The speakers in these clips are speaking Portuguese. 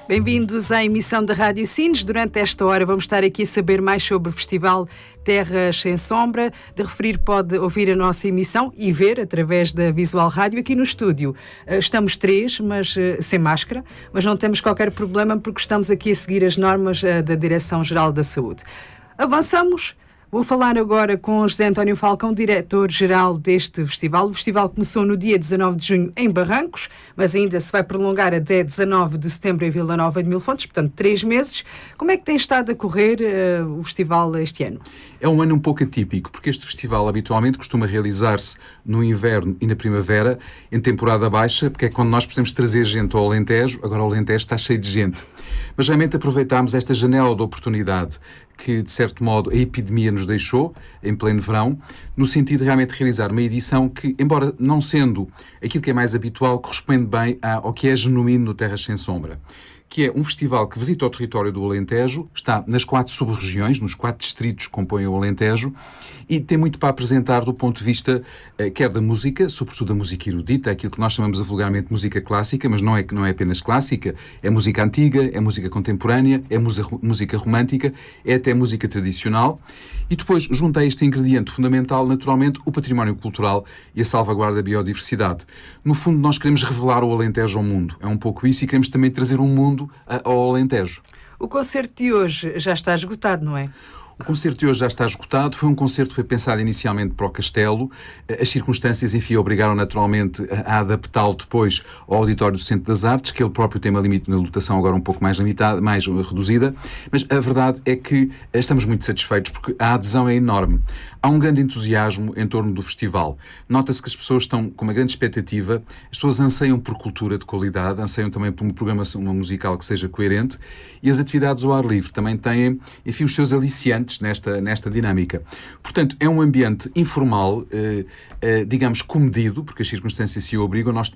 Bem-vindos à emissão da Rádio Sines. Durante esta hora vamos estar aqui a saber mais sobre o Festival Terras Sem Sombra. De referir, pode ouvir a nossa emissão e ver através da Visual Rádio aqui no estúdio. Estamos três, mas sem máscara, mas não temos qualquer problema porque estamos aqui a seguir as normas da Direção-Geral da Saúde. Avançamos. Vou falar agora com José António Falcão, diretor-geral deste festival. O festival começou no dia 19 de junho em Barrancos, mas ainda se vai prolongar até 19 de setembro em Vila Nova de Mil Fontes, portanto 3 meses. Como é que tem estado a correr o festival este ano? É um ano um pouco atípico, porque este festival habitualmente costuma realizar-se no inverno e na primavera, em temporada baixa, porque é quando nós precisamos trazer gente ao Alentejo. Agora o Alentejo está cheio de gente. Mas realmente aproveitámos esta janela de oportunidade que, de certo modo, a epidemia nos deixou, em pleno verão, no sentido de realmente realizar uma edição que, embora não sendo aquilo que é mais habitual, corresponde bem ao que é genuíno no Terras Sem Sombra, que é um festival que visita o território do Alentejo, está nas 4 sub-regiões, nos 4 distritos que compõem o Alentejo, e tem muito para apresentar do ponto de vista quer da música, sobretudo da música erudita, aquilo que nós chamamos vulgarmente música clássica, mas não é apenas clássica, é música antiga, é música contemporânea, é música romântica, é até música tradicional, e depois junta a este ingrediente fundamental, naturalmente, o património cultural e a salvaguarda da biodiversidade. No fundo, nós queremos revelar o Alentejo ao mundo, é um pouco isso, e queremos também trazer um mundo ao Alentejo. O concerto de hoje já está esgotado, não é? O concerto de hoje já está esgotado. Foi um concerto que foi pensado inicialmente para o Castelo. As circunstâncias, enfim, obrigaram naturalmente a adaptá-lo depois ao auditório do Centro das Artes, que ele próprio tem uma limite na lotação agora um pouco mais limitada, mais reduzida. Mas a verdade é que estamos muito satisfeitos porque a adesão é enorme. Há um grande entusiasmo em torno do festival. Nota-se que as pessoas estão com uma grande expectativa, as pessoas anseiam por cultura de qualidade, anseiam também por uma programação musical que seja coerente, e as atividades ao ar livre também têm, enfim, os seus aliciantes nesta dinâmica. Portanto, é um ambiente informal, digamos, comedido, porque as circunstâncias se o obrigam. Nós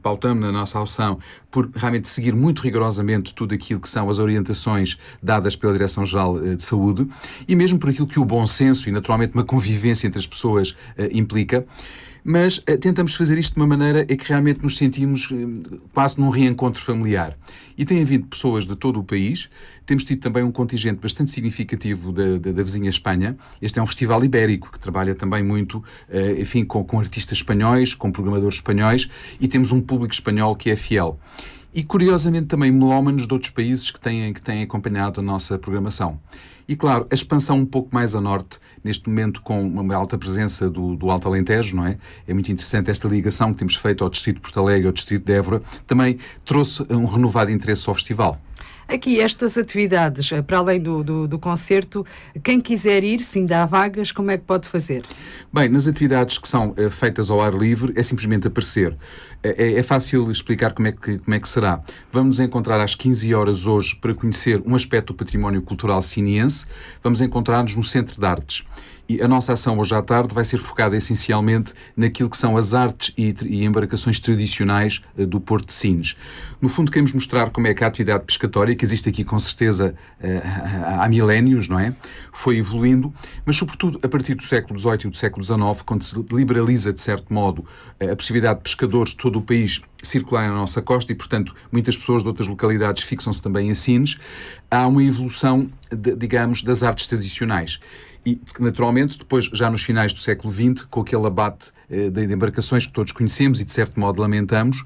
pautamos na nossa aução por realmente seguir muito rigorosamente tudo aquilo que são as orientações dadas pela Direção-Geral de Saúde, e mesmo por aquilo que o bom senso e, naturalmente, uma convivência entre as pessoas implica. Mas tentamos fazer isto de uma maneira em que realmente nos sentimos quase num reencontro familiar. E têm vindo pessoas de todo o país. Temos tido também um contingente bastante significativo da vizinha Espanha. Este é um festival ibérico que trabalha também muito, enfim, com artistas espanhóis, com programadores espanhóis, e temos um público espanhol que é fiel. E, curiosamente, também melómanos de outros países que têm acompanhado a nossa programação. E, claro, a expansão um pouco mais a norte, neste momento com uma alta presença do Alto Alentejo, não é? É muito interessante esta ligação que temos feito ao Distrito de Porto Alegre e ao Distrito de Évora, também trouxe um renovado interesse ao festival. Aqui, estas atividades, para além do concerto, quem quiser ir, se ainda há vagas, como é que pode fazer? Bem, nas atividades que são feitas ao ar livre, é simplesmente aparecer. É fácil explicar como é que será. Vamos nos encontrar às 15 horas hoje para conhecer um aspecto do património cultural siniense. Vamos encontrar-nos no Centro de Artes. E a nossa ação hoje à tarde vai ser focada essencialmente naquilo que são as artes e embarcações tradicionais do Porto de Sines. No fundo, queremos mostrar como é que a atividade pescatória, que existe aqui com certeza há milénios, não é? Foi evoluindo, mas sobretudo a partir do século XVIII e do século XIX, quando se liberaliza, de certo modo, a possibilidade de pescadores de todo o país circularem na nossa costa e, portanto, muitas pessoas de outras localidades fixam-se também em Sines, há uma evolução, digamos, das artes tradicionais. E, naturalmente, depois, já nos finais do século XX, com aquele abate de embarcações que todos conhecemos e, de certo modo, lamentamos,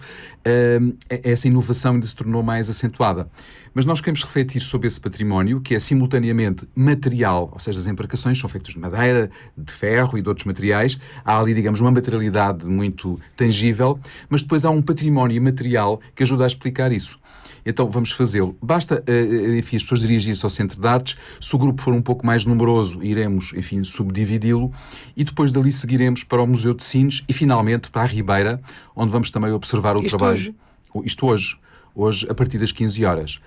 essa inovação ainda se tornou mais acentuada. Mas nós queremos refletir sobre esse património, que é simultaneamente material, ou seja, as embarcações são feitas de madeira, de ferro e de outros materiais. Há ali, digamos, uma materialidade muito tangível, mas depois há um património material que ajuda a explicar isso. Então vamos fazê-lo. Basta, enfim, as pessoas dirigirem-se ao Centro de Artes. Se o grupo for um pouco mais numeroso, iremos, enfim, subdividi-lo, e depois dali seguiremos para o Museu de Sines e, finalmente, para a Ribeira, onde vamos também observar o trabalho. Isto hoje, a partir das 15 horas.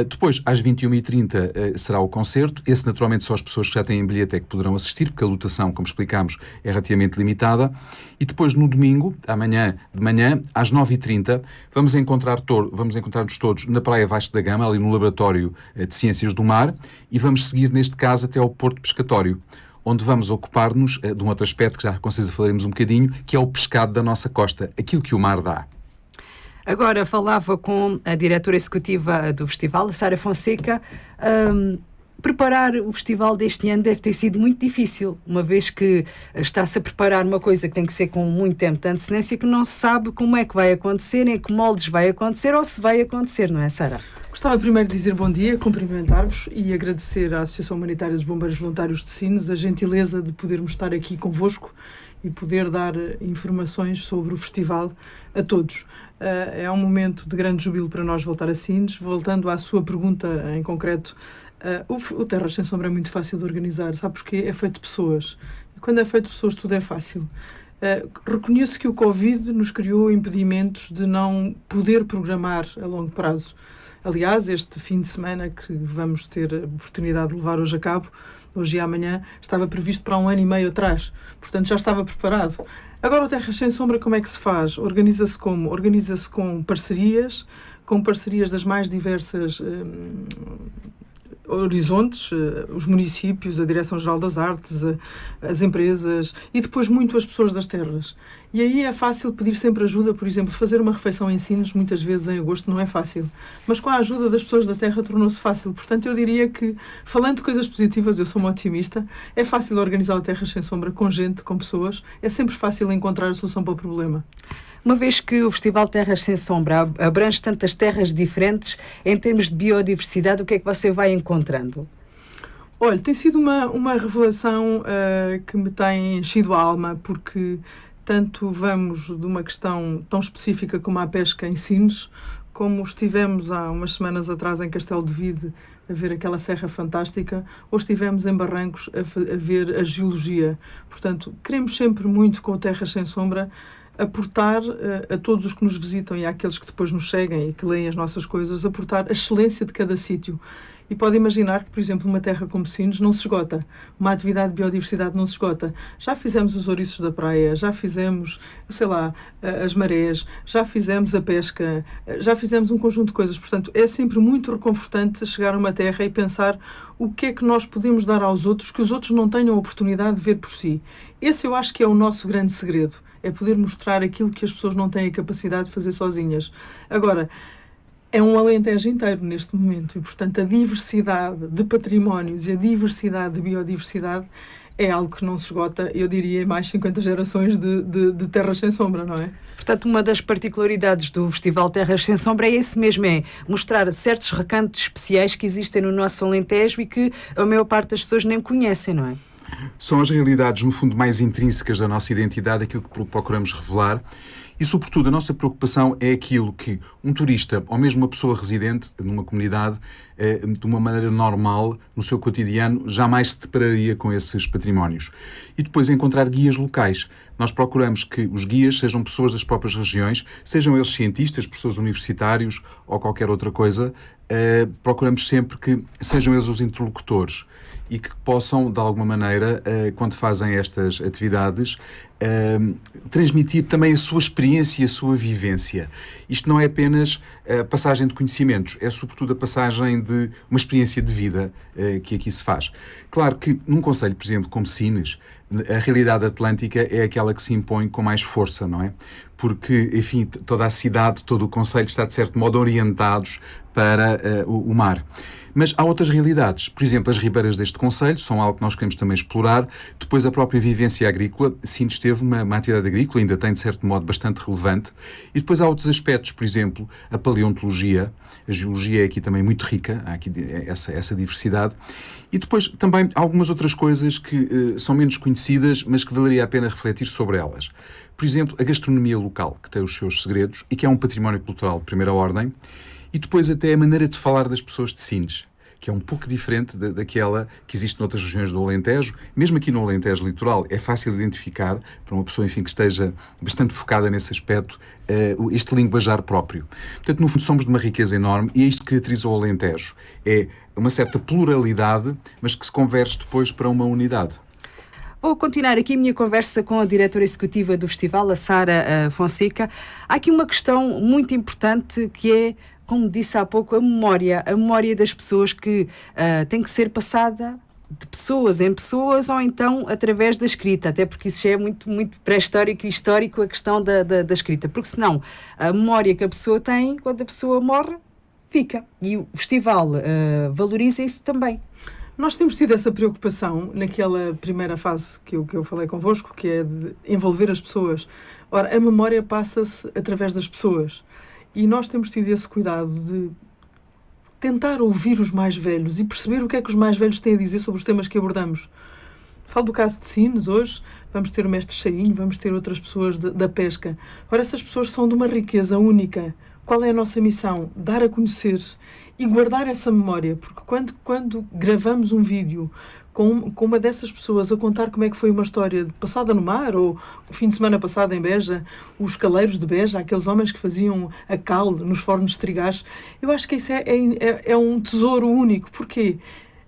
Depois, às 21h30, será o concerto. Esse, naturalmente, só as pessoas que já têm bilhete é que poderão assistir, porque a lotação, como explicámos, é relativamente limitada. E depois, no domingo, amanhã de manhã, às 9h30, vamos encontrar-nos todos na Praia Vasco da Gama, ali no Laboratório de Ciências do Mar, e vamos seguir, neste caso, até ao Porto Pescatório, onde vamos ocupar-nos de um outro aspecto que já com certeza falaremos um bocadinho, que é o pescado da nossa costa, aquilo que o mar dá. Agora falava com a diretora executiva do festival, a Sara Fonseca. Preparar o festival deste ano deve ter sido muito difícil, uma vez que está-se a preparar uma coisa que tem que ser com muito tempo de antecedência, que não se sabe como é que vai acontecer, em que moldes vai acontecer ou se vai acontecer, não é, Sara? Gostava primeiro de dizer bom dia, cumprimentar-vos e agradecer à Associação Humanitária dos Bombeiros Voluntários de Sines a gentileza de podermos estar aqui convosco e poder dar informações sobre o festival a todos. É um momento de grande júbilo para nós voltar a Sines. Voltando à sua pergunta em concreto, o Terras Sem Sombra é muito fácil de organizar, sabe porquê? É feito de pessoas. E quando é feito de pessoas, tudo é fácil. Reconheço que o Covid nos criou impedimentos de não poder programar a longo prazo. Aliás, este fim de semana que vamos ter a oportunidade de levar hoje a cabo, hoje e amanhã, estava previsto para 1 ano e meio atrás. Portanto, já estava preparado. Agora, o Terras Sem Sombra, como é que se faz? Organiza-se como? Organiza-se com parcerias das mais diversas horizontes, os municípios, a Direção-Geral das Artes, as empresas e depois muito as pessoas das terras. E aí é fácil pedir sempre ajuda, por exemplo, fazer uma refeição em Sines, muitas vezes em agosto não é fácil, mas com a ajuda das pessoas da terra tornou-se fácil. Portanto, eu diria que, falando de coisas positivas, eu sou uma otimista, é fácil organizar o Terras Sem Sombra com gente, com pessoas, é sempre fácil encontrar a solução para o problema. Uma vez que o Festival Terras Sem Sombra abrange tantas terras diferentes, em termos de biodiversidade, o que é que você vai encontrando? Olha, tem sido uma revelação que me tem enchido a alma, porque tanto vamos de uma questão tão específica como a pesca em Sines, como estivemos há umas semanas atrás em Castelo de Vide a ver aquela serra fantástica, ou estivemos em Barrancos a ver a geologia. Portanto, queremos sempre muito com o Terras Sem Sombra aportar a todos os que nos visitam e àqueles que depois nos seguem e que leem as nossas coisas, aportar a excelência de cada sítio. E pode imaginar que, por exemplo, uma terra como Sines não se esgota, uma atividade de biodiversidade não se esgota. Já fizemos os ouriços da praia, já fizemos, sei lá, as marés, já fizemos a pesca, já fizemos um conjunto de coisas. Portanto, é sempre muito reconfortante chegar a uma terra e pensar o que é que nós podemos dar aos outros que os outros não tenham a oportunidade de ver por si. Esse eu acho que é o nosso grande segredo, é poder mostrar aquilo que as pessoas não têm a capacidade de fazer sozinhas. Agora, é um Alentejo inteiro neste momento e, portanto, a diversidade de patrimónios e a diversidade de biodiversidade é algo que não se esgota, eu diria, em mais 50 gerações de Terras Sem Sombra, não é? Portanto, uma das particularidades do Festival Terras Sem Sombra é esse mesmo, é mostrar certos recantos especiais que existem no nosso Alentejo e que a maior parte das pessoas nem conhecem, não é? São as realidades, no fundo, mais intrínsecas da nossa identidade, aquilo que procuramos revelar. E, sobretudo, a nossa preocupação é aquilo que um turista, ou mesmo uma pessoa residente numa comunidade, de uma maneira normal, no seu cotidiano, jamais se depararia com esses patrimónios. E depois encontrar guias locais. Nós procuramos que os guias sejam pessoas das próprias regiões, sejam eles cientistas, professores universitários ou qualquer outra coisa, procuramos sempre que sejam eles os interlocutores e que possam, de alguma maneira, quando fazem estas atividades, transmitir também a sua experiência e a sua vivência. Isto não é apenas a passagem de conhecimentos, é sobretudo a passagem de uma experiência de vida que aqui se faz. Claro que num concelho, por exemplo, como Sines, a realidade atlântica é aquela que se impõe com mais força, não é? Porque, enfim, toda a cidade, todo o concelho está, de certo modo, orientados para o mar. Mas há outras realidades. Por exemplo, as ribeiras deste concelho são algo que nós queremos também explorar. Depois, a própria vivência agrícola. Sines teve uma atividade agrícola, ainda tem, de certo modo, bastante relevante. E depois há outros aspectos, por exemplo, a paleontologia. A geologia é aqui também muito rica, há aqui essa diversidade. E depois também algumas outras coisas que são menos conhecidas, mas que valeria a pena refletir sobre elas. Por exemplo, a gastronomia local, que tem os seus segredos e que é um património cultural de primeira ordem. E depois até a maneira de falar das pessoas de Sines, que é um pouco diferente daquela que existe noutras regiões do Alentejo. Mesmo aqui no Alentejo litoral é fácil identificar, para uma pessoa, enfim, que esteja bastante focada nesse aspecto, este linguajar próprio. Portanto, no fundo, somos de uma riqueza enorme e é isto que caracteriza o Alentejo. É uma certa pluralidade, mas que se converge depois para uma unidade. Vou continuar aqui a minha conversa com a diretora executiva do festival, a Sara Fonseca. Há aqui uma questão muito importante que é, como disse há pouco, a memória das pessoas que tem que ser passada de pessoas em pessoas ou então através da escrita, até porque isso já é muito, muito pré-histórico e histórico, a questão da escrita, porque senão a memória que a pessoa tem, quando a pessoa morre, fica. E o festival valoriza isso também. Nós temos tido essa preocupação naquela primeira fase que eu falei convosco, que é de envolver as pessoas. Ora, a memória passa-se através das pessoas. E nós temos tido esse cuidado de tentar ouvir os mais velhos e perceber o que é que os mais velhos têm a dizer sobre os temas que abordamos. Falo do caso de Sines, hoje vamos ter o mestre Cheinho, vamos ter outras pessoas da pesca. Ora, essas pessoas são de uma riqueza única. Qual é a nossa missão? Dar a conhecer e guardar essa memória, porque quando gravamos um vídeo com uma dessas pessoas a contar como é que foi uma história passada no mar, ou o fim de semana passado em Beja, os caleiros de Beja, aqueles homens que faziam a cal nos fornos de Trigás, eu acho que isso é um tesouro único. Porquê?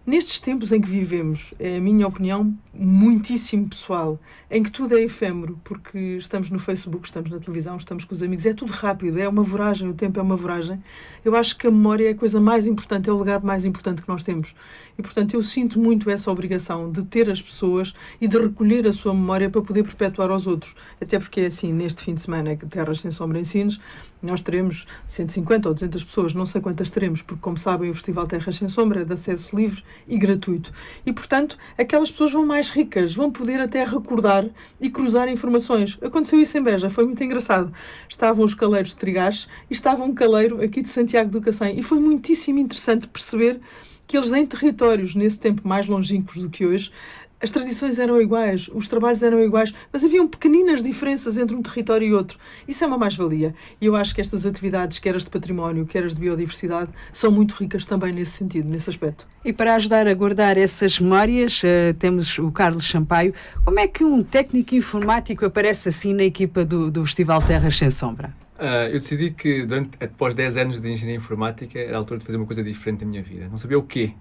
Nestes tempos em que vivemos, é a minha opinião muitíssimo pessoal, em que tudo é efêmero, porque estamos no Facebook, estamos na televisão, estamos com os amigos, é tudo rápido, é uma voragem, o tempo é uma voragem. Eu acho que a memória é a coisa mais importante, é o legado mais importante que nós temos. E, portanto, eu sinto muito essa obrigação de ter as pessoas e de recolher a sua memória para poder perpetuar aos outros. Até porque é assim, neste fim de semana, Terras Sem Sombra em Sines, nós teremos 150 ou 200 pessoas, não sei quantas teremos, porque, como sabem, o Festival Terras Sem Sombra é de acesso livre e gratuito. E, portanto, aquelas pessoas vão mais ricas, vão poder até recordar e cruzar informações. Aconteceu isso em Beja, foi muito engraçado. Estavam os caleiros de Trigás e estava um caleiro aqui de Santiago do Cacém. E foi muitíssimo interessante perceber que eles, em territórios, nesse tempo mais longínquos do que hoje, as tradições eram iguais, os trabalhos eram iguais, mas haviam pequeninas diferenças entre um território e outro. Isso é uma mais-valia. E eu acho que estas atividades, quer as de património, quer as de biodiversidade, são muito ricas também nesse sentido, nesse aspecto. E para ajudar a guardar essas memórias, temos o Carlos Sampaio. Como é que um técnico informático aparece assim na equipa do Festival Terras Sem Sombra? Eu decidi que, após 10 anos de engenharia informática, era a altura de fazer uma coisa diferente na minha vida. Não sabia o quê.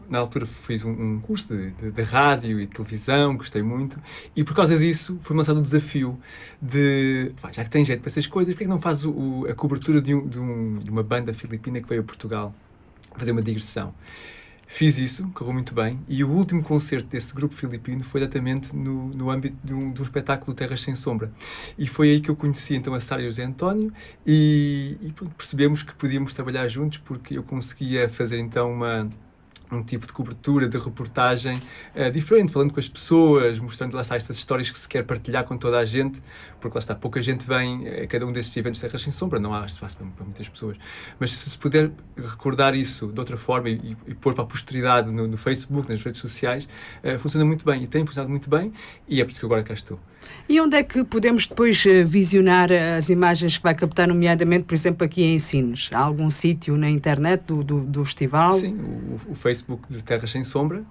Na altura fiz um curso de rádio e televisão, gostei muito, e por causa disso foi lançado o desafio de, já que tem jeito para essas coisas, porque é que não faz a cobertura de uma banda filipina que veio a Portugal fazer uma digressão? Fiz isso, correu muito bem, e o último concerto desse grupo filipino foi exatamente no âmbito de um espetáculo Terras Sem Sombra. E foi aí que eu conheci então a Sara e o José António e percebemos que podíamos trabalhar juntos, porque eu conseguia fazer então um tipo de cobertura, de reportagem diferente, falando com as pessoas, mostrando lá está estas histórias que se quer partilhar com toda a gente, porque lá está, pouca gente vem a cada um desses eventos Terras Sem Sombra, não há espaço para muitas pessoas. Mas se puder recordar isso de outra forma e pôr para a posteridade no Facebook, nas redes sociais, funciona muito bem e tem funcionado muito bem, e é por isso que agora cá estou. E onde é que podemos depois visionar as imagens que vai captar, nomeadamente, por exemplo, aqui em Sines? Há algum sítio na internet do festival? Sim, o Facebook de Terras Sem Sombra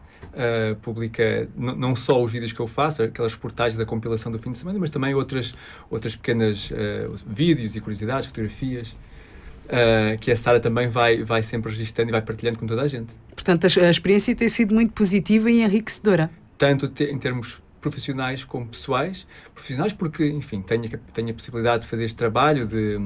publica não só os vídeos que eu faço, aquelas reportagens da compilação do fim de semana, mas também outras pequenas vídeos e curiosidades, fotografias, que a Sara também vai sempre registrando e vai partilhando com toda a gente. Portanto, a experiência tem sido muito positiva e enriquecedora. Tanto em termos profissionais como pessoais. Profissionais porque, enfim, tenho a possibilidade de fazer este trabalho, de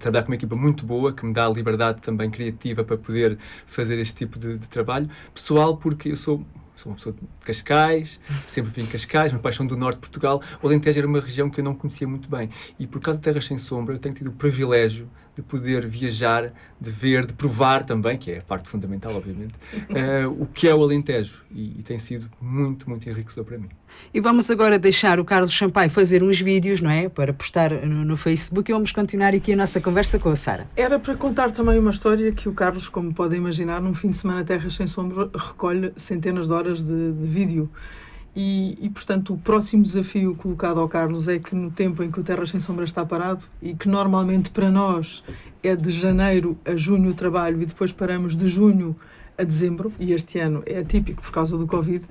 trabalhar com uma equipa muito boa, que me dá a liberdade também criativa para poder fazer este tipo de trabalho. Pessoal porque eu sou uma pessoa de Cascais, sempre vim de Cascais, minha paixão do norte de Portugal. O Alentejo era uma região que eu não conhecia muito bem. E por causa de Terras Sem Sombra, eu tenho tido o privilégio de poder viajar, de ver, de provar também, que é a parte fundamental, obviamente, o que é o Alentejo. E tem sido muito, muito enriquecedor para mim. E vamos agora deixar o Carlos Sampaio fazer uns vídeos, não é? Para postar no Facebook, e vamos continuar aqui a nossa conversa com a Sara. Era para contar também uma história que o Carlos, como podem imaginar, num fim de semana Terras Sem Sombra, recolhe centenas de horas de vídeo. E, portanto, o próximo desafio colocado ao Carlos é que no tempo em que o Terras Sem Sombra está parado, e que normalmente para nós é de janeiro a junho o trabalho, e depois paramos de junho a dezembro, e este ano é atípico por causa do Covid,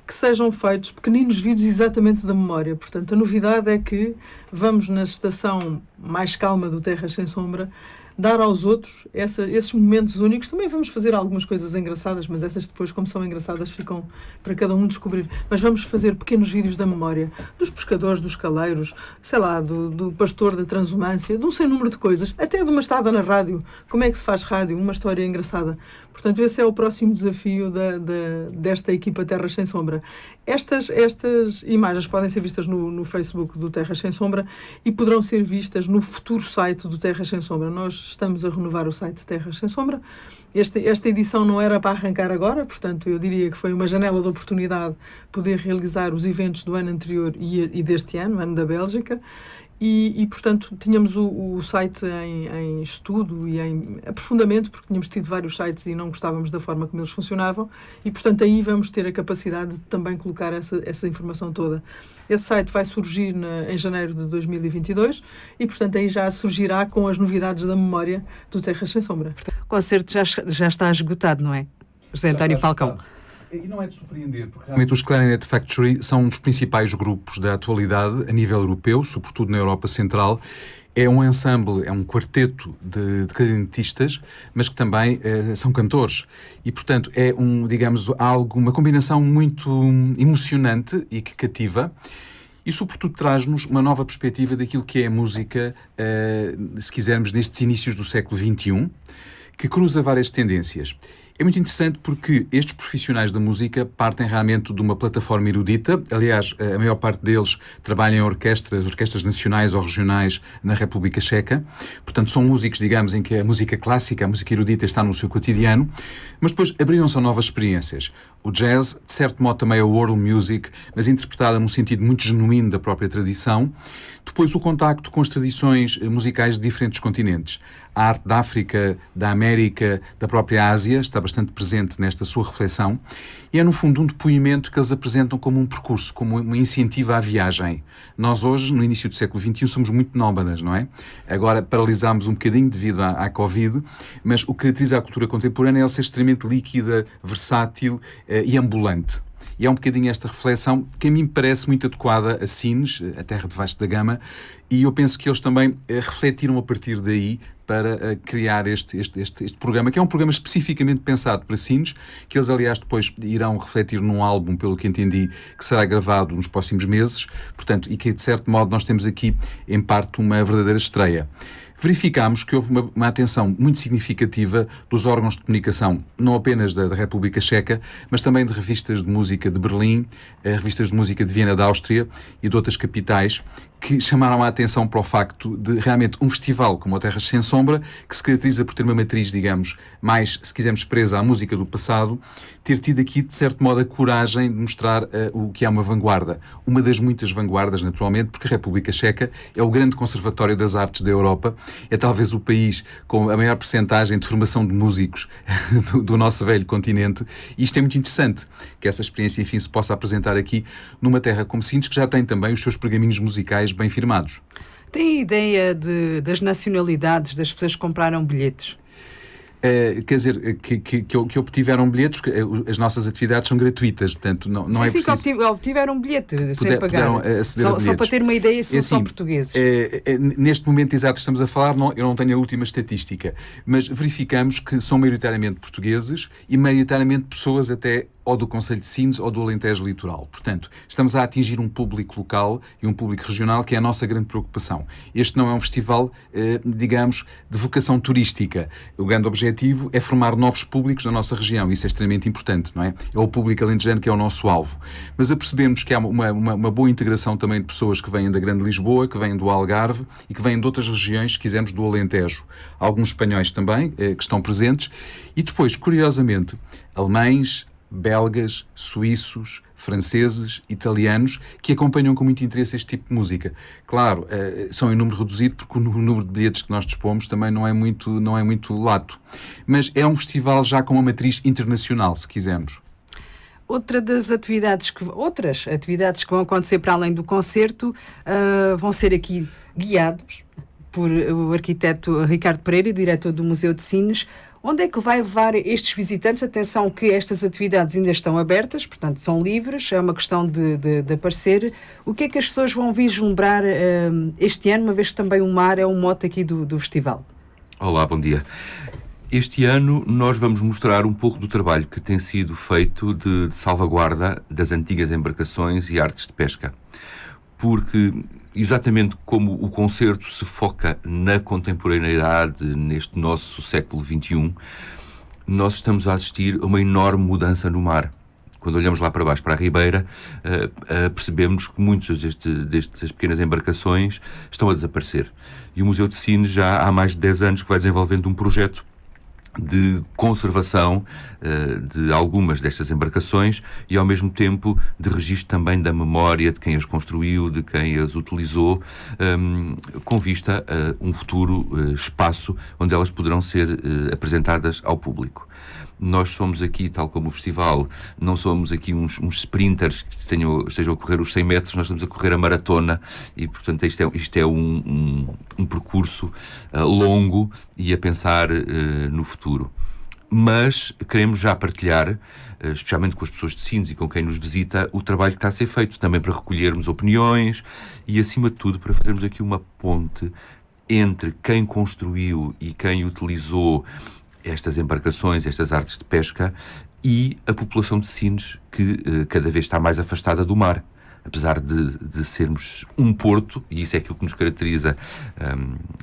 que sejam feitos pequeninos vídeos exatamente da memória. Portanto, a novidade é que vamos na estação mais calma do Terras Sem Sombra dar aos outros esses momentos únicos. Também vamos fazer algumas coisas engraçadas, mas essas depois, como são engraçadas, ficam para cada um descobrir. Mas vamos fazer pequenos vídeos da memória, dos pescadores, dos caleiros, sei lá, do pastor da transumância, de um sem número de coisas, até de uma estada na rádio. Como é que se faz rádio? Uma história engraçada. Portanto, esse é o próximo desafio desta equipa Terras Sem Sombra. Estas imagens podem ser vistas no Facebook do Terras Sem Sombra e poderão ser vistas no futuro site do Terras Sem Sombra. Nós estamos a renovar o site Terras Sem Sombra. Esta edição não era para arrancar agora, portanto, eu diria que foi uma janela de oportunidade poder realizar os eventos do ano anterior e deste ano, ano da Bélgica. E, portanto, tínhamos o site em estudo e em aprofundamento, porque tínhamos tido vários sites e não gostávamos da forma como eles funcionavam, e, portanto, aí vamos ter a capacidade de também colocar essa informação toda. Esse site vai surgir em janeiro de 2022 e, portanto, aí já surgirá com as novidades da memória do Terras Sem Sombra. O concerto já está esgotado, não é? José António Falcão. E não é de surpreender, porque realmente os Clarinet Factory são um dos principais grupos da atualidade a nível europeu, sobretudo na Europa Central. É um ensemble, é um quarteto de clarinetistas, mas que também são cantores. E, portanto, é uma combinação muito emocionante e que cativa. E, sobretudo, traz-nos uma nova perspectiva daquilo que é a música, se quisermos, nestes inícios do século XXI, que cruza várias tendências. É muito interessante porque estes profissionais da música partem realmente de uma plataforma erudita. Aliás, a maior parte deles trabalham em orquestras nacionais ou regionais na República Checa. Portanto, são músicos, digamos, em que a música clássica, a música erudita está no seu cotidiano. Mas depois abriram-se a novas experiências. O jazz, de certo modo, também é o world music, mas interpretada num sentido muito genuíno da própria tradição. Depois, o contacto com as tradições musicais de diferentes continentes. A arte da África, da América, da própria Ásia está bastante presente nesta sua reflexão e é, no fundo, um depoimento que eles apresentam como um percurso, como uma incentiva à viagem. Nós hoje, no início do século XXI, somos muito nómadas, não é? Agora paralisámos um bocadinho devido à Covid, mas o que caracteriza a cultura contemporânea é ela ser extremamente líquida, versátil e ambulante. E é um bocadinho esta reflexão que a mim parece muito adequada a Sines, a terra de Vasco da Gama, e eu penso que eles também refletiram a partir daí para criar este programa, que é um programa especificamente pensado para Sines, que eles, aliás, depois irão refletir num álbum, pelo que entendi, que será gravado nos próximos meses, portanto, e que, de certo modo, nós temos aqui, em parte, uma verdadeira estreia. Verificámos que houve uma atenção muito significativa dos órgãos de comunicação, não apenas da República Checa, mas também de revistas de música de Berlim, revistas de música de Viena, da Áustria e de outras capitais, que chamaram a atenção para o facto de realmente um festival como o Terras Sem Sombra, que se caracteriza por ter uma matriz, digamos, mais, se quisermos, presa à música do passado, ter tido aqui, de certo modo, a coragem de mostrar o que é uma vanguarda. Uma das muitas vanguardas, naturalmente, porque a República Checa é o grande conservatório das artes da Europa, é talvez o país com a maior percentagem de formação de músicos do nosso velho continente, e isto é muito interessante, que essa experiência, enfim, se possa apresentar aqui numa terra como Sines, que já tem também os seus pergaminhos musicais bem firmados. Tem ideia das nacionalidades das pessoas que compraram bilhetes? Quer dizer, que obtiveram bilhetes, porque as nossas atividades são gratuitas, portanto não é preciso... Sim, que obtiveram bilhete sem pagar. Só para ter uma ideia, são só portugueses. Neste momento exato estamos a falar, eu não tenho a última estatística, mas verificamos que são maioritariamente portugueses e maioritariamente pessoas até ou do Concelho de Sines ou do Alentejo Litoral. Portanto, estamos a atingir um público local e um público regional que é a nossa grande preocupação. Este não é um festival, digamos, de vocação turística. O grande objetivo é formar novos públicos na nossa região. Isso é extremamente importante, não é? É o público alentejano que é o nosso alvo. Mas apercebemos que há uma boa integração também de pessoas que vêm da Grande Lisboa, que vêm do Algarve e que vêm de outras regiões, se quisermos, do Alentejo. Alguns espanhóis também, que estão presentes. E depois, curiosamente, alemães, belgas, suíços, franceses, italianos, que acompanham com muito interesse este tipo de música. Claro, são em número reduzido, porque o número de bilhetes que nós dispomos também não é muito lato. Mas é um festival já com uma matriz internacional, se quisermos. Outras atividades que vão acontecer para além do concerto vão ser aqui guiados por o arquiteto Ricardo Pereira, diretor do Museu de Sines. Onde é que vai levar estes visitantes? Atenção que estas atividades ainda estão abertas, portanto são livres, é uma questão de aparecer. O que é que as pessoas vão vislumbrar este ano, uma vez que também o mar é um mote aqui do festival? Olá, bom dia. Este ano nós vamos mostrar um pouco do trabalho que tem sido feito de salvaguarda das antigas embarcações e artes de pesca. Porque, exatamente como o concerto se foca na contemporaneidade, neste nosso século XXI, nós estamos a assistir a uma enorme mudança no mar. Quando olhamos lá para baixo, para a Ribeira, percebemos que muitas destas pequenas embarcações estão a desaparecer. E o Museu de Sines já há mais de 10 anos que vai desenvolvendo um projeto de conservação de algumas destas embarcações e, ao mesmo tempo, de registro também da memória de quem as construiu, de quem as utilizou, com vista a um futuro espaço onde elas poderão ser apresentadas ao público. Nós somos aqui, tal como o festival, não somos aqui uns sprinters que estejam a correr os 100 metros, nós estamos a correr a maratona e, portanto, isto é um percurso longo e a pensar no futuro. Mas queremos já partilhar, especialmente com as pessoas de Sines e com quem nos visita, o trabalho que está a ser feito, também para recolhermos opiniões e, acima de tudo, para fazermos aqui uma ponte entre quem construiu e quem utilizou estas embarcações, estas artes de pesca e a população de Sines, que cada vez está mais afastada do mar. Apesar de sermos um porto, e isso é aquilo que nos caracteriza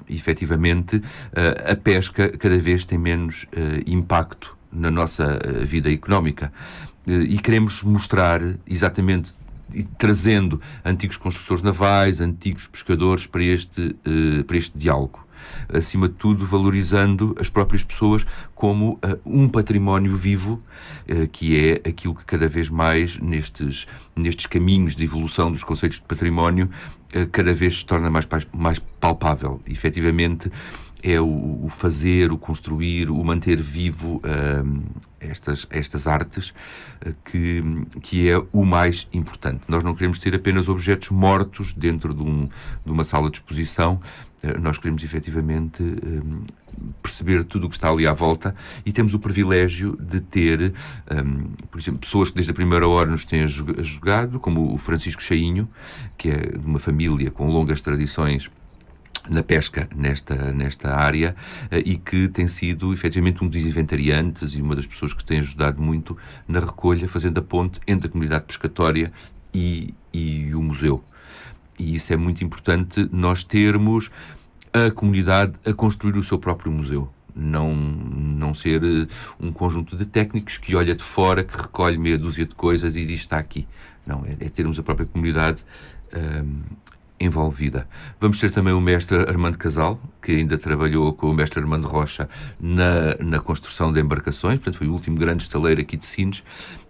efetivamente, a pesca cada vez tem menos impacto na nossa vida económica. E queremos mostrar exatamente, trazendo antigos construtores navais, antigos pescadores para este diálogo. Acima de tudo, valorizando as próprias pessoas como um património vivo, que é aquilo que cada vez mais, nestes caminhos de evolução dos conceitos de património, cada vez se torna mais palpável. E, efetivamente, é o fazer, o construir, o manter vivo estas artes que é o mais importante. Nós não queremos ter apenas objetos mortos dentro de uma sala de exposição. Nós queremos efetivamente perceber tudo o que está ali à volta e temos o privilégio de ter, por exemplo, pessoas que desde a primeira hora nos têm ajudado, como o Francisco Chainho, que é de uma família com longas tradições na pesca nesta área e que tem sido efetivamente um dos inventariantes e uma das pessoas que tem ajudado muito na recolha, fazendo a ponte entre a comunidade pescatória e o museu. E isso é muito importante, nós termos a comunidade a construir o seu próprio museu. Não ser um conjunto de técnicos que olha de fora, que recolhe meia dúzia de coisas e diz está aqui. Não, é termos a própria comunidade envolvida. Vamos ter também o mestre Armando Casal, que ainda trabalhou com o mestre Armando Rocha na construção de embarcações, portanto foi o último grande estaleiro aqui de Sines,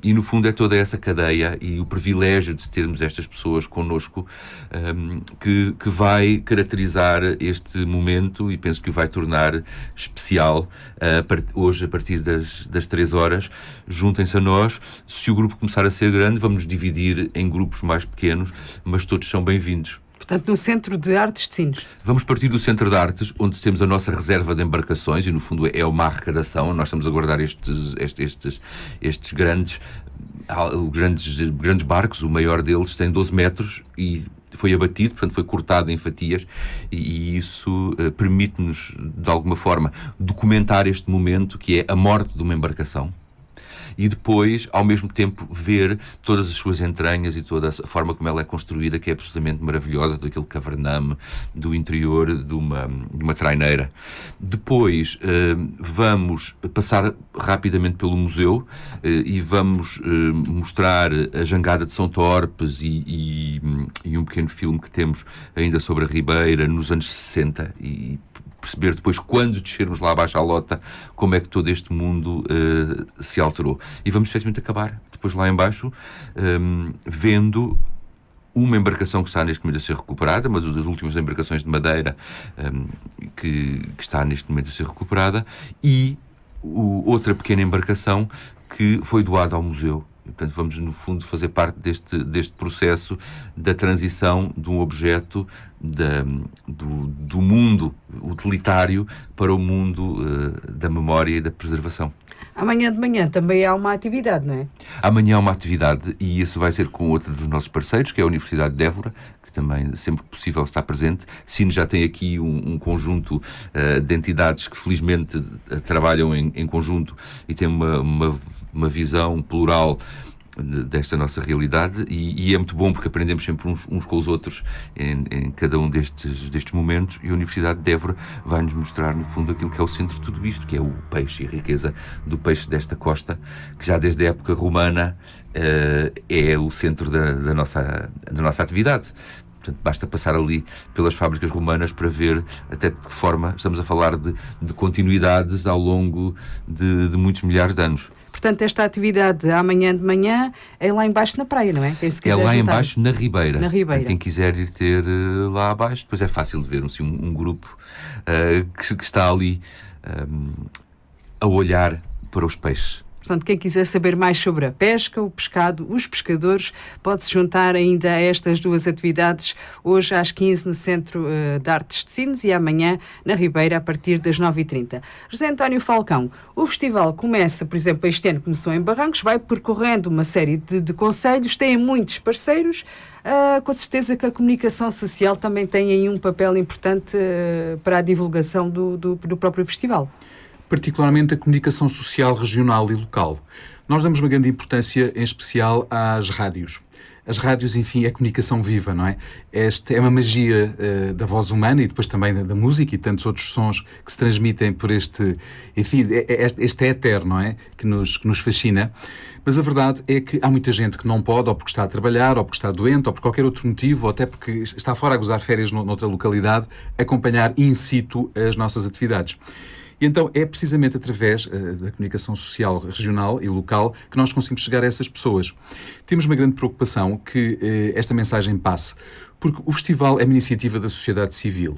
e no fundo é toda essa cadeia e o privilégio de termos estas pessoas connosco que vai caracterizar este momento e penso que o vai tornar especial hoje a partir das 3 horas. Juntem-se a nós. Se o grupo começar a ser grande, vamos nos dividir em grupos mais pequenos, mas todos são bem-vindos. Portanto, no Centro de Artes de Sines. Vamos partir do Centro de Artes, onde temos a nossa reserva de embarcações e, no fundo, é uma arrecadação. Nós estamos a guardar estes grandes barcos. O maior deles tem 12 metros e foi abatido, portanto, foi cortado em fatias e isso permite-nos, de alguma forma, documentar este momento que é a morte de uma embarcação. E depois, ao mesmo tempo, ver todas as suas entranhas e toda a forma como ela é construída, que é absolutamente maravilhosa, daquele cavername, do interior de uma traineira. Depois, vamos passar rapidamente pelo museu e vamos mostrar a Jangada de São Torpes e um pequeno filme que temos ainda sobre a Ribeira nos anos 60 e perceber depois, quando descermos lá abaixo à Lota, como é que todo este mundo se alterou. E vamos, efetivamente, acabar depois lá embaixo, vendo uma embarcação que está neste momento a ser recuperada, uma das últimas embarcações de madeira que está neste momento a ser recuperada, e outra pequena embarcação que foi doada ao museu. E, portanto, vamos, no fundo, fazer parte deste processo da transição de um objeto do mundo utilitário para o mundo da memória e da preservação. Amanhã de manhã também há uma atividade, não é? Amanhã há uma atividade e isso vai ser com outro dos nossos parceiros, que é a Universidade de Évora, que também, sempre que possível, está presente. Sines já tem aqui um conjunto de entidades que felizmente trabalham em conjunto e têm uma visão plural desta nossa realidade, e é muito bom porque aprendemos sempre uns com os outros em cada um destes momentos, e a Universidade de Évora vai-nos mostrar, no fundo, aquilo que é o centro de tudo isto, que é o peixe e a riqueza do peixe desta costa, que já desde a época romana é o centro da nossa atividade. Portanto, basta passar ali pelas fábricas romanas para ver até de que forma estamos a falar de continuidades ao longo de muitos milhares de anos. Portanto, esta atividade amanhã de manhã é lá embaixo na praia, não é? Quem se quiser lá juntar. embaixo na Ribeira. Na Ribeira. Quem quiser ir ter lá abaixo, depois é fácil de ver assim, um grupo que está ali a olhar para os peixes. Portanto, quem quiser saber mais sobre a pesca, o pescado, os pescadores, pode-se juntar ainda a estas duas atividades, hoje às 15 no Centro de Artes de Sines e amanhã na Ribeira a partir das 9h30. José António Falcão, o festival começa, por exemplo, este ano começou em Barrancos, vai percorrendo uma série de concelhos, tem muitos parceiros, com certeza que a comunicação social também tem aí um papel importante para a divulgação do próprio festival. Particularmente a comunicação social regional e local. Nós damos uma grande importância, em especial, às rádios. As rádios, enfim, é comunicação viva, não é? Esta é uma magia da voz humana e depois também da música e tantos outros sons que se transmitem por este éter, não é? Que nos fascina. Mas a verdade é que há muita gente que não pode, ou porque está a trabalhar, ou porque está doente, ou por qualquer outro motivo, ou até porque está fora a gozar férias noutra localidade, acompanhar in situ as nossas atividades. E então é precisamente através da comunicação social regional e local que nós conseguimos chegar a essas pessoas. Temos uma grande preocupação que esta mensagem passe, porque o festival é uma iniciativa da sociedade civil.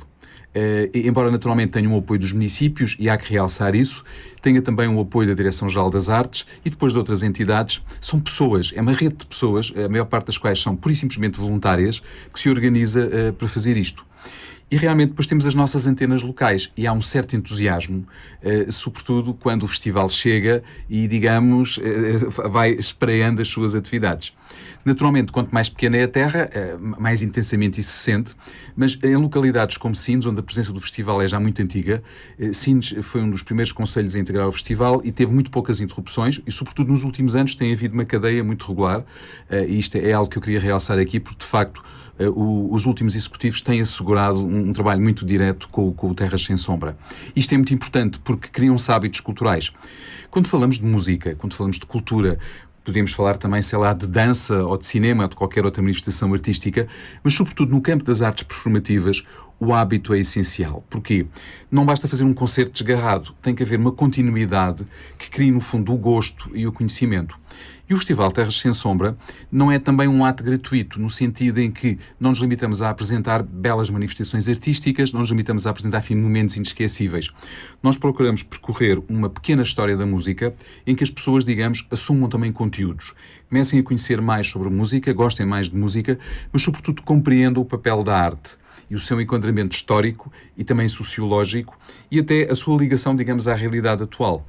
Embora naturalmente tenha um apoio dos municípios, e há que realçar isso, tenha também um apoio da Direção-Geral das Artes e depois de outras entidades, são pessoas, é uma rede de pessoas, a maior parte das quais são pura e simplesmente voluntárias, que se organiza para fazer isto. E realmente depois temos as nossas antenas locais e há um certo entusiasmo, sobretudo quando o festival chega e, digamos, vai espreando as suas atividades. Naturalmente, quanto mais pequena é a terra, mais intensamente isso se sente, mas em localidades como Sines, onde a presença do festival é já muito antiga, Sines foi um dos primeiros concelhos a integrar o festival e teve muito poucas interrupções e, sobretudo, nos últimos anos tem havido uma cadeia muito regular, e isto é algo que eu queria realçar aqui, porque, de facto, os últimos executivos têm assegurado um trabalho muito direto com o Terras Sem Sombra. Isto é muito importante porque criam-se hábitos culturais. Quando falamos de música, quando falamos de cultura, podemos falar também, sei lá, de dança ou de cinema ou de qualquer outra manifestação artística, mas sobretudo no campo das artes performativas, o hábito é essencial. Porquê? Não basta fazer um concerto desgarrado, tem que haver uma continuidade que crie, no fundo, o gosto e o conhecimento. E o Festival Terras Sem Sombra não é também um ato gratuito, no sentido em que não nos limitamos a apresentar belas manifestações artísticas, não nos limitamos a apresentar, enfim, momentos inesquecíveis. Nós procuramos percorrer uma pequena história da música em que as pessoas, digamos, assumam também conteúdos. Comecem a conhecer mais sobre música, gostem mais de música, mas sobretudo compreendam o papel da arte e o seu enquadramento histórico e também sociológico e até a sua ligação, digamos, à realidade atual.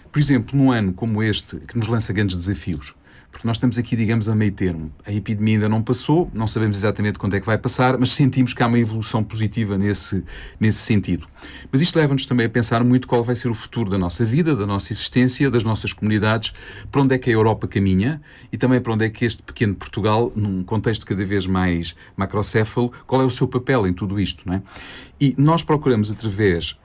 Por exemplo, num ano como este, que nos lança grandes desafios, porque nós estamos aqui, digamos, a meio termo. A epidemia ainda não passou, não sabemos exatamente quando é que vai passar, mas sentimos que há uma evolução positiva nesse sentido. Mas isto leva-nos também a pensar muito qual vai ser o futuro da nossa vida, da nossa existência, das nossas comunidades, para onde é que a Europa caminha e também para onde é que este pequeno Portugal, num contexto cada vez mais macrocéfalo, qual é o seu papel em tudo isto, não é? E nós procuramos, através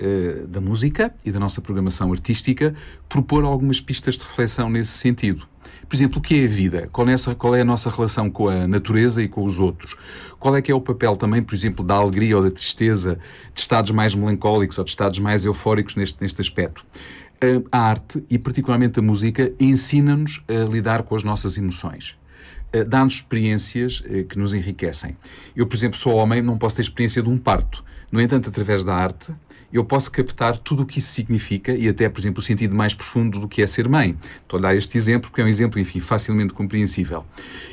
da música e da nossa programação artística, propor algumas pistas de reflexão nesse sentido. Por exemplo, o que é a vida? Qual é a nossa relação com a natureza e com os outros? Qual é que é o papel também, por exemplo, da alegria ou da tristeza, de estados mais melancólicos ou de estados mais eufóricos neste aspecto? A arte, e particularmente a música, ensina-nos a lidar com as nossas emoções. Dá-nos experiências que nos enriquecem. Eu, por exemplo, sou homem, não posso ter experiência de um parto. No entanto, através da arte, eu posso captar tudo o que isso significa e até, por exemplo, o sentido mais profundo do que é ser mãe. Estou a dar este exemplo porque é um exemplo, enfim, facilmente compreensível.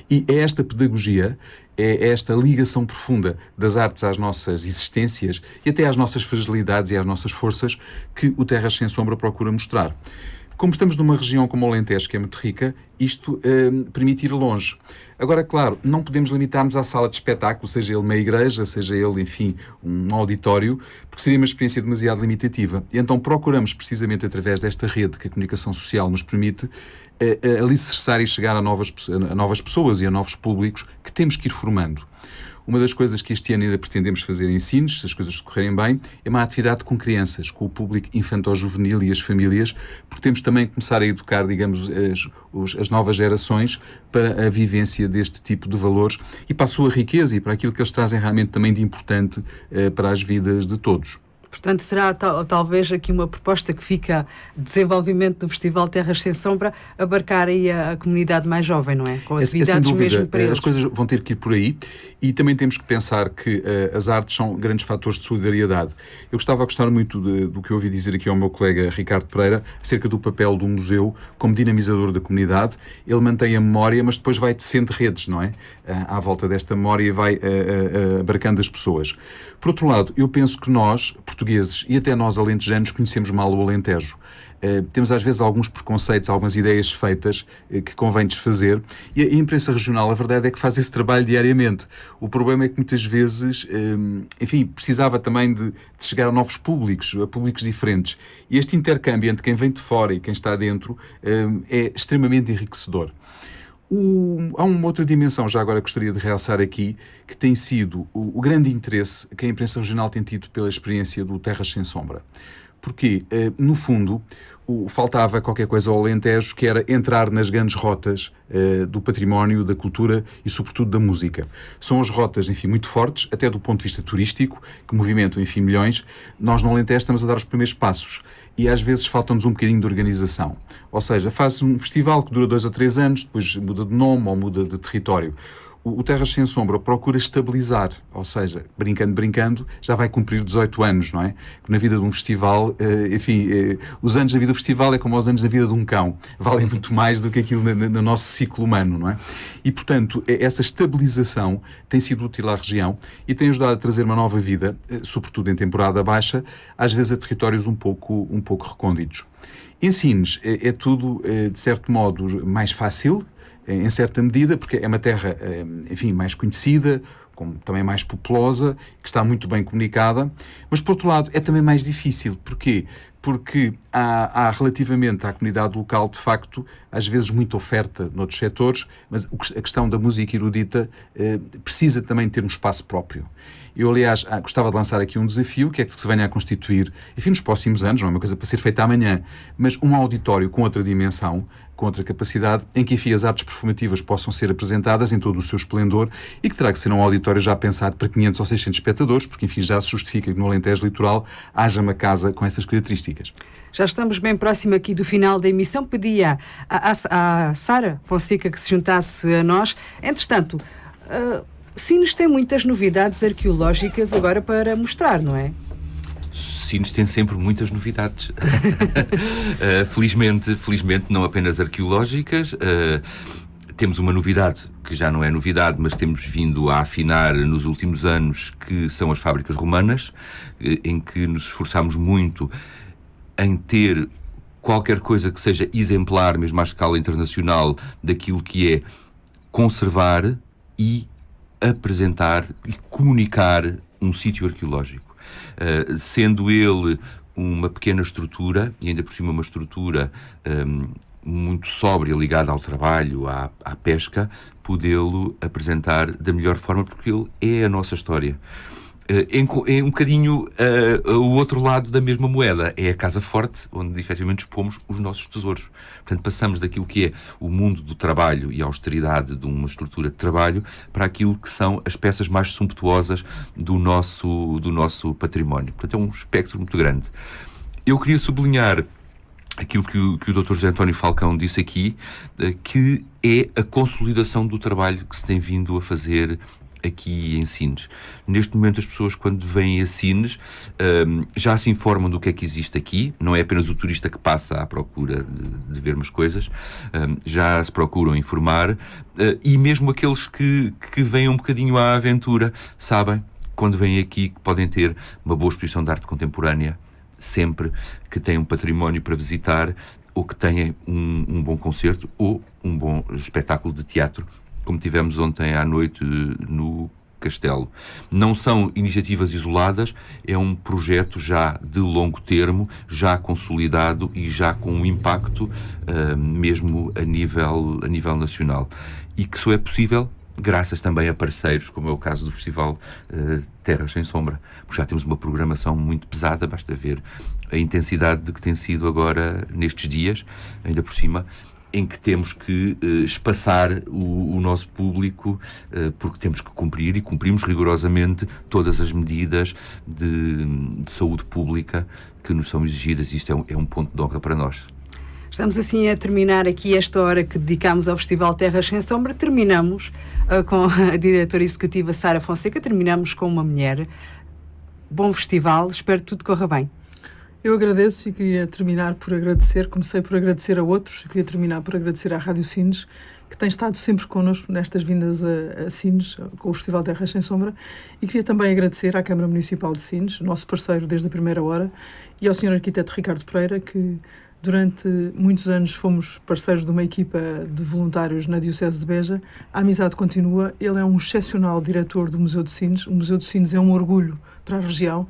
E é esta pedagogia, é esta ligação profunda das artes às nossas existências e até às nossas fragilidades e às nossas forças que o Terras Sem Sombra procura mostrar. Como estamos numa região como o Alentejo, que é muito rica, isto permite ir longe. Agora, claro, não podemos limitar-nos à sala de espetáculo, seja ele uma igreja, seja ele, enfim, um auditório, porque seria uma experiência demasiado limitativa. E então procuramos, precisamente através desta rede que a comunicação social nos permite, alicerçar e chegar a novas pessoas e a novos públicos que temos que ir formando. Uma das coisas que este ano ainda pretendemos fazer em Sines, se as coisas correrem bem, é uma atividade com crianças, com o público infanto-juvenil e as famílias, porque temos também que começar a educar, digamos, as novas gerações para a vivência deste tipo de valores e para a sua riqueza e para aquilo que eles trazem realmente também de importante para as vidas de todos. Portanto, será talvez aqui uma proposta que fica de desenvolvimento do Festival Terras Sem Sombra, abarcar aí a comunidade mais jovem, não é? Com atividades sem dúvida, mesmo para eles. As coisas vão ter que ir por aí e também temos que pensar que as artes são grandes fatores de solidariedade. Eu gostava muito do que eu ouvi dizer aqui ao meu colega Ricardo Pereira acerca do papel do museu como dinamizador da comunidade. Ele mantém a memória, mas depois vai tecendo redes, não é? À volta desta memória e vai abarcando as pessoas. Por outro lado, eu penso que nós, portugueses, e até nós alentejanos, conhecemos mal o Alentejo. Temos às vezes alguns preconceitos, algumas ideias feitas que convém desfazer, e a imprensa regional, a verdade é que faz esse trabalho diariamente. O problema é que muitas vezes, enfim, precisava também de chegar a novos públicos, a públicos diferentes. E este intercâmbio entre quem vem de fora e quem está dentro é extremamente enriquecedor. Há uma outra dimensão, já agora gostaria de realçar aqui, que tem sido o grande interesse que a imprensa regional tem tido pela experiência do Terras Sem Sombra. Porque, no fundo, faltava qualquer coisa ao Alentejo, que era entrar nas grandes rotas do património, da cultura e, sobretudo, da música. São as rotas, enfim, muito fortes, até do ponto de vista turístico, que movimentam, enfim, milhões. Nós, no Alentejo, estamos a dar os primeiros passos. E às vezes falta-nos um bocadinho de organização. Ou seja, faz um festival que dura 2 ou 3 anos, depois muda de nome ou muda de território. O Terras Sem Sombra procura estabilizar, ou seja, brincando, já vai cumprir 18 anos, não é? Na vida de um festival, enfim, os anos da vida do festival é como os anos da vida de um cão. Valem muito mais do que aquilo no nosso ciclo humano, não é? E, portanto, essa estabilização tem sido útil à região e tem ajudado a trazer uma nova vida, sobretudo em temporada baixa, às vezes a territórios um pouco recônditos. Em Sines é tudo, de certo modo, mais fácil, em certa medida, porque é uma terra, enfim, mais conhecida, também mais populosa, que está muito bem comunicada, mas, por outro lado, é também mais difícil. Porquê? Porque há relativamente à comunidade local, de facto, às vezes muita oferta noutros setores, mas a questão da música erudita precisa também ter um espaço próprio. Eu, aliás, gostava de lançar aqui um desafio, que é que se venha a constituir, enfim, nos próximos anos, não é uma coisa para ser feita amanhã, mas um auditório com outra dimensão, com outra capacidade, em que, enfim, as artes performativas possam ser apresentadas em todo o seu esplendor e que terá que ser um auditório já pensado para 500 ou 600 espectadores, porque, enfim, já se justifica que no Alentejo Litoral haja uma casa com essas características. Já estamos bem próximo aqui do final da emissão. Pedia à Sara Fonseca que se juntasse a nós. Entretanto, Sines tem muitas novidades arqueológicas agora para mostrar, não é? Sines tem sempre muitas novidades. Felizmente, não apenas arqueológicas. Temos uma novidade, que já não é novidade, mas temos vindo a afinar nos últimos anos, que são as fábricas romanas, em que nos esforçamos muito em ter qualquer coisa que seja exemplar, mesmo à escala internacional, daquilo que é conservar e apresentar e comunicar um sítio arqueológico. Sendo ele uma pequena estrutura, e ainda por cima uma estrutura muito sóbria, ligada ao trabalho, à pesca, podê-lo apresentar da melhor forma, porque ele é a nossa história. É um bocadinho o outro lado da mesma moeda. É a casa forte, onde efetivamente expomos os nossos tesouros. Portanto, passamos daquilo que é o mundo do trabalho e a austeridade de uma estrutura de trabalho para aquilo que são as peças mais sumptuosas do nosso património. Portanto, é um espectro muito grande. Eu queria sublinhar aquilo que o Dr. José António Falcão disse aqui, que é a consolidação do trabalho que se tem vindo a fazer aqui em Sines. Neste momento as pessoas, quando vêm a Sines, já se informam do que é que existe aqui, não é apenas o turista que passa à procura de ver umas coisas, já se procuram informar, e mesmo aqueles que vêm um bocadinho à aventura, sabem, quando vêm aqui, que podem ter uma boa exposição de arte contemporânea, sempre que têm um património para visitar, ou que têm um bom concerto ou um bom espetáculo de teatro, como tivemos ontem à noite no Castelo. Não são iniciativas isoladas, é um projeto já de longo termo, já consolidado e já com um impacto mesmo a nível nacional. E que só é possível graças também a parceiros, como é o caso do Festival Terras Sem Sombra, porque já temos uma programação muito pesada, basta ver a intensidade de que tem sido agora nestes dias, ainda por cima, em que temos que espaçar o nosso público, porque temos que cumprir, e cumprimos rigorosamente todas as medidas de saúde pública que nos são exigidas. Isto é um ponto de honra para nós. Estamos assim a terminar aqui esta hora que dedicamos ao Festival Terras Sem Sombra. Terminamos com a diretora executiva Sara Fonseca, terminamos com uma mulher. Bom festival, espero que tudo corra bem. Eu agradeço e queria terminar por agradecer, comecei por agradecer a outros, queria terminar por agradecer à Rádio Sines, que tem estado sempre connosco nestas vindas a Sines, com o Festival Terras Sem Sombra, e queria também agradecer à Câmara Municipal de Sines, nosso parceiro desde a primeira hora, e ao Sr. Arquiteto Ricardo Pereira, que durante muitos anos fomos parceiros de uma equipa de voluntários na Diocese de Beja. A amizade continua, ele é um excepcional diretor do Museu de Sines, o Museu de Sines é um orgulho para a região.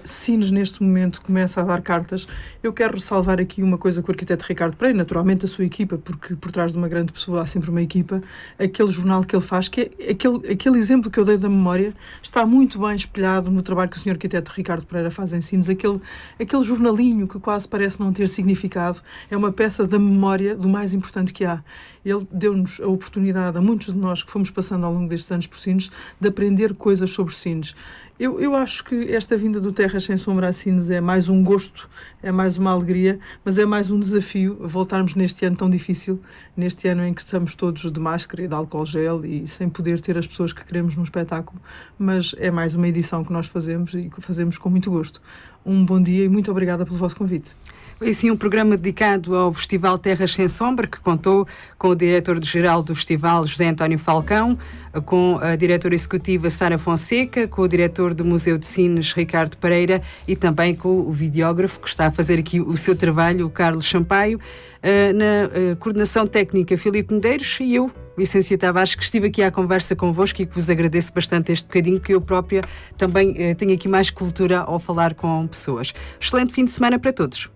Sines neste momento começa a dar cartas. Eu quero ressalvar aqui uma coisa com o arquiteto Ricardo Pereira, naturalmente a sua equipa, porque por trás de uma grande pessoa há sempre uma equipa. Aquele jornal que ele faz, que é aquele exemplo que eu dei da memória, está muito bem espelhado no trabalho que o Sr. arquiteto Ricardo Pereira faz em Sines. Aquele jornalinho que quase parece não ter significado, é uma peça da memória do mais importante que há. Ele deu-nos a oportunidade, a muitos de nós que fomos passando ao longo destes anos por Sines, de aprender coisas sobre Sines. Eu acho que esta vinda do Terras Sem Sombra a Sines é mais um gosto, é mais uma alegria, mas é mais um desafio voltarmos neste ano tão difícil, neste ano em que estamos todos de máscara e de álcool gel e sem poder ter as pessoas que queremos num espetáculo, mas é mais uma edição que nós fazemos e que fazemos com muito gosto. Um bom dia e muito obrigada pelo vosso convite. Foi assim um programa dedicado ao Festival Terras Sem Sombra, que contou com o diretor-geral do festival, José António Falcão, com a diretora executiva Sara Fonseca, com o diretor do Museu de Sines, Ricardo Pereira, e também com o videógrafo que está a fazer aqui o seu trabalho, o Carlos Sampaio, na coordenação técnica Filipe Medeiros, e eu, Vicência Tavares, que estive aqui à conversa convosco e que vos agradeço bastante este bocadinho, que eu própria também tenho aqui mais cultura ao falar com pessoas. Excelente fim de semana para todos.